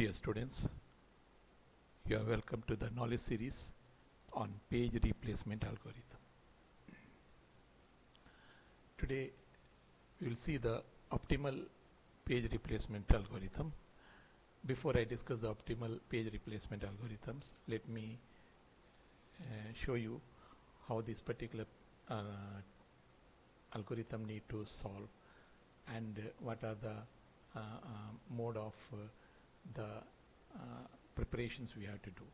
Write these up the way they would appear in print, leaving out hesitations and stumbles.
Dear students, you are welcome to the knowledge series on page replacement algorithm. Today we will see the optimal page replacement algorithm. Before I discuss the optimal page replacement algorithms, let me show you how this particular algorithm need to solve and what are the mode of the preparations we have to do.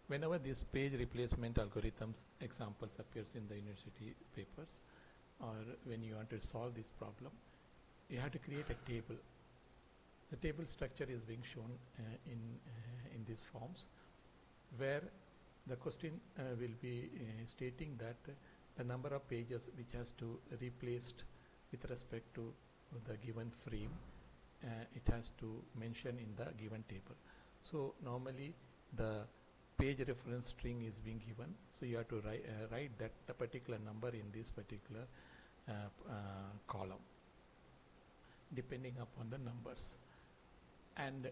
Whenever this page replacement algorithms examples appears in the university papers, or when you want to solve this problem, you have to create a table. The table structure is being shown in these forms, where the question will be stating that the number of pages which has to replaced with respect to the given frame, it has to mention in the given table. So normally the page reference string is being given, so you have to write that particular number in this particular column depending upon the numbers, and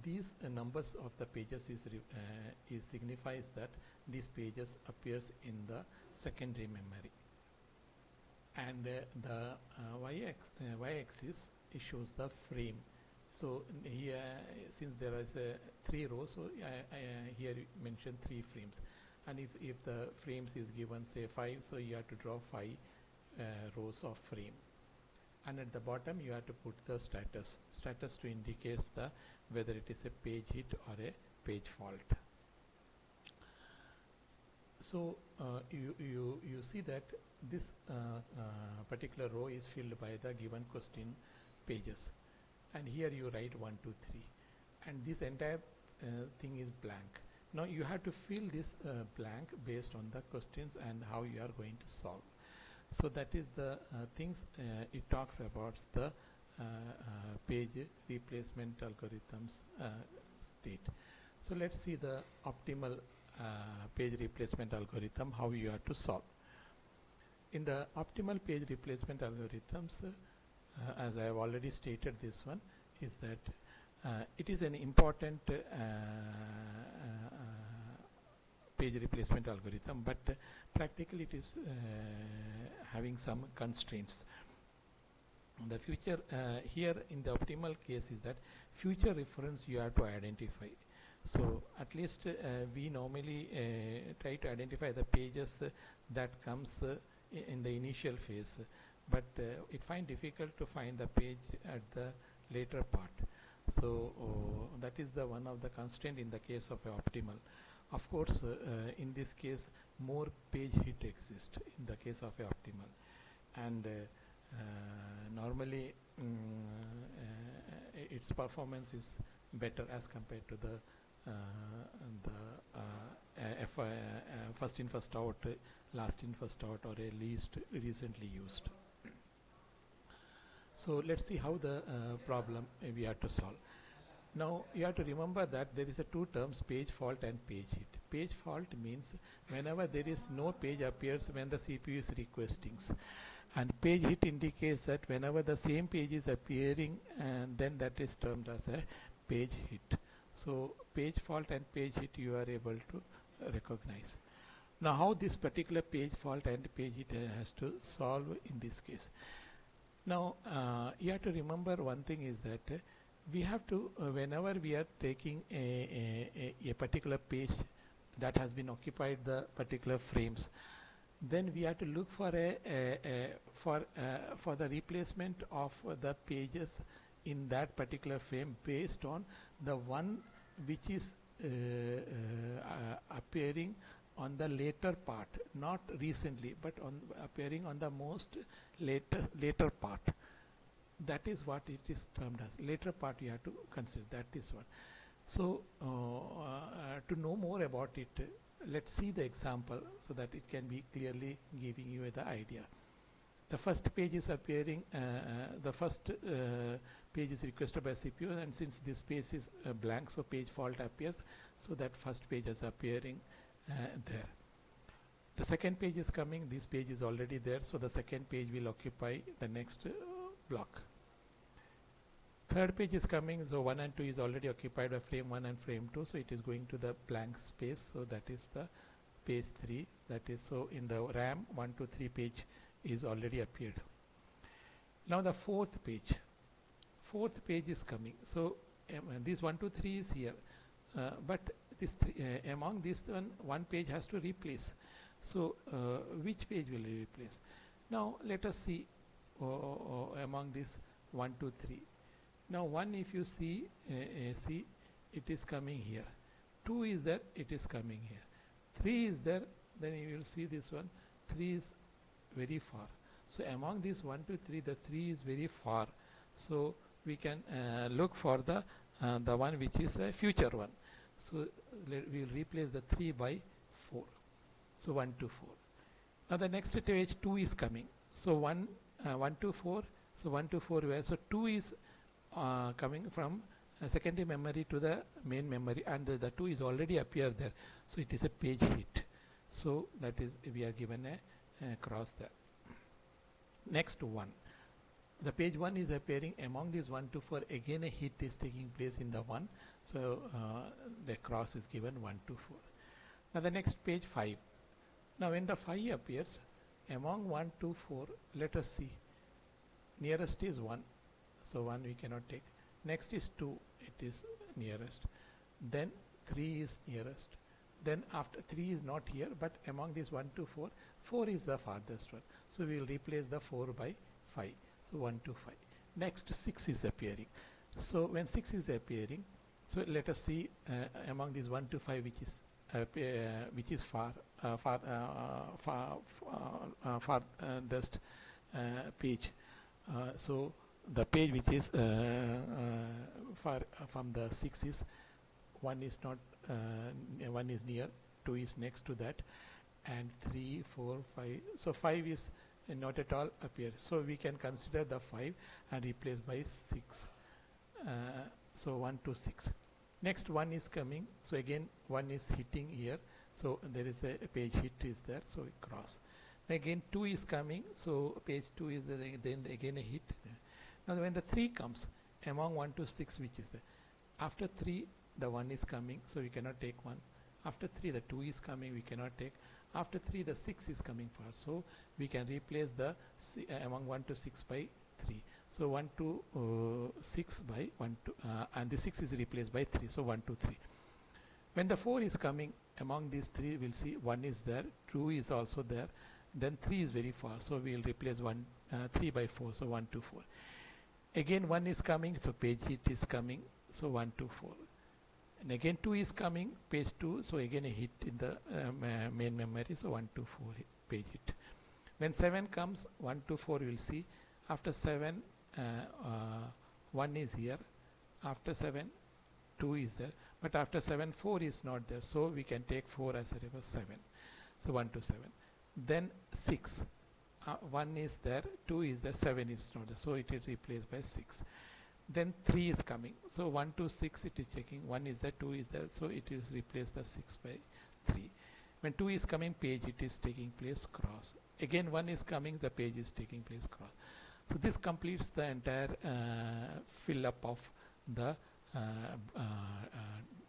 these numbers of the pages is signifies that these pages appears in the secondary memory, and the y-axis it shows the frame. So here, since there is 3 rows, so here you mention 3 frames, and if the frames is given say 5, so you have to draw 5 rows of frame, and at the bottom you have to put the status to indicate the whether it is a page hit or a page fault. So you see that this particular row is filled by the given question pages, and here you write 1, 2, 3, and this entire thing is blank. Now you have to fill this blank based on the questions and how you are going to solve. So that is the things it talks about the page replacement algorithms state. So let's see the optimal page replacement algorithm, how you have to solve. In the optimal page replacement algorithms, as I have already stated, this one is that it is an important page replacement algorithm, but practically it is having some constraints. The future here in the optimal case is that future reference you have to identify. So at least we normally try to identify the pages that comes in the initial phase, but it find difficult to find the page at the later part. So that is the one of the constraint in the case of optimal. Of course, in this case, more page hit exist in the case of optimal, and normally its performance is better as compared to the first in first out, last in first out, or a least recently used. So let's see how the problem we have to solve. Now you have to remember that there is a 2 terms, page fault and page hit. Page fault means whenever there is no page appears when the CPU is requesting, and page hit indicates that whenever the same page is appearing, and then that is termed as a page hit. So page fault and page hit you are able to recognize. Now how this particular page fault and page hit has to solve in this case. Now you have to remember one thing is that we have to whenever we are taking a particular page that has been occupied the particular frames, then we have to look for for the replacement of the pages in that particular frame based on the one which is appearing on the later part, not recently, but on appearing on the most later part. That is what it is termed as later part. You have to consider that is what. So to know more about it, let's see the example so that it can be clearly giving you the idea. The first page is appearing, the first page is requested by CPU, and since this page is blank, so page fault appears, so that first page is appearing there. The second page is coming, this page is already there, so the second page will occupy the next block. Third page is coming, so 1 and 2 is already occupied by frame 1 and frame 2, so it is going to the blank space, so that is the page 3. That is, so in the RAM 1 to 3 page is already appeared. Now the fourth page is coming, so this 1 to 3 is here, but this among this one page has to replace. So which page will replace? Now let us see among this 1 to 3. Now 1, if you see it is coming here. 2 is there, it is coming here. 3 is there, then you will see this one. 3 is very far. So among this 1 to 3, the 3 is very far. So we can look for the one which is a future one. So we will replace the 3 by 4. So 1 to 4. Now the next page 2 is coming. So 1 to 4. So 1 to 4 where? So 2 is coming from secondary memory to the main memory, and the 2 is already appeared there. So it is a page hit. So that is, we are given a cross there. Next one. The page 1 is appearing among these 1 to 4. Again a hit is taking place in the 1. So the cross is given 1 to 4. Now the next page 5. Now when the 5 appears among 1 to 4, let us see. Nearest is 1. So 1 we cannot take. Next is 2. It is nearest. Then 3 is nearest. Then after 3 is not here, but among these 1 to 4, 4 is the farthest one. So we will replace the 4 by 5. So 1 to 5. Next 6 is appearing. So when 6 is appearing, so let us see among these 1 to 5 which is farthest page. So the page which is far from the 6 is 1 is not 1 is near, 2 is next to that, and 3, 4, 5. So 5 is not at all appear. So we can consider the 5 and replace by 6. So 1 to 6. Next 1 is coming. So again 1 is hitting here. So there is a page hit is there. So we cross. Again 2 is coming. So page 2 is there, then again a hit there. Now when the 3 comes among 1 to 6, which is there. After 3 the 1 is coming. So we cannot take 1. After 3 the 2 is coming. We cannot take. After 3 the 6 is coming for. So we can replace the among 1 to 6 by 3. So 1 to 6 by 1 to and the 6 is replaced by 3. So 1 to 3. When the 4 is coming among these 3, we'll see 1 is there, 2 is also there, then 3 is very far. So we will replace 3 by 4. So 1 to 4. Again 1 is coming. So page hit is coming. So 1 to 4. And again 2 is coming, page 2, so again a hit in the main memory, so 1 to 4 page hit. When 7 comes, 1 to 4 you will see. After 7, 1 is here. After 7, 2 is there. But after 7, 4 is not there. So we can take 4 as a reverse 7. So 1 to 7. Then 6. 1 is there, 2 is there, 7 is not there. So it is replaced by 6. Then 3 is coming. So 1 to 6 it is checking. 1 is there, 2 is there. So it is replaced the 6 by 3. When 2 is coming, page it is taking place cross. Again 1 is coming, the page is taking place cross. So this completes the entire fill up of the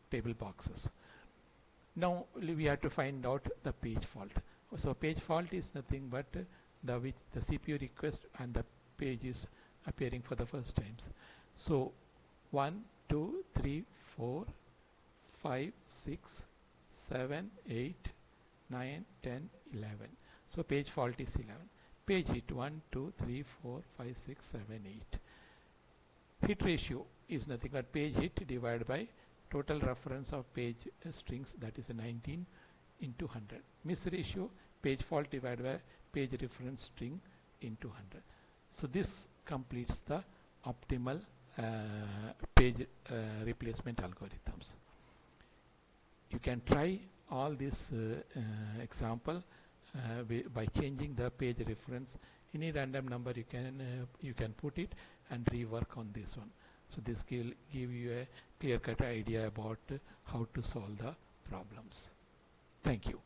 table boxes. Now we have to find out the page fault. So page fault is nothing but the CPU request and the page is appearing for the first times. So 1, 2, 3, 4, 5, 6, 7, 8, 9, 10, 11. So page fault is 11. Page hit 1, 2, 3, 4, 5, 6, 7, 8. Hit ratio is nothing but page hit divided by total reference of page strings, that is a 19 into 100. Miss ratio, page fault divided by page reference string into 100. So this completes the optimal page replacement algorithms. You can try all this example by changing the page reference. Any random number you can put it and rework on this one. So this will give you a clear-cut idea about how to solve the problems. Thank you.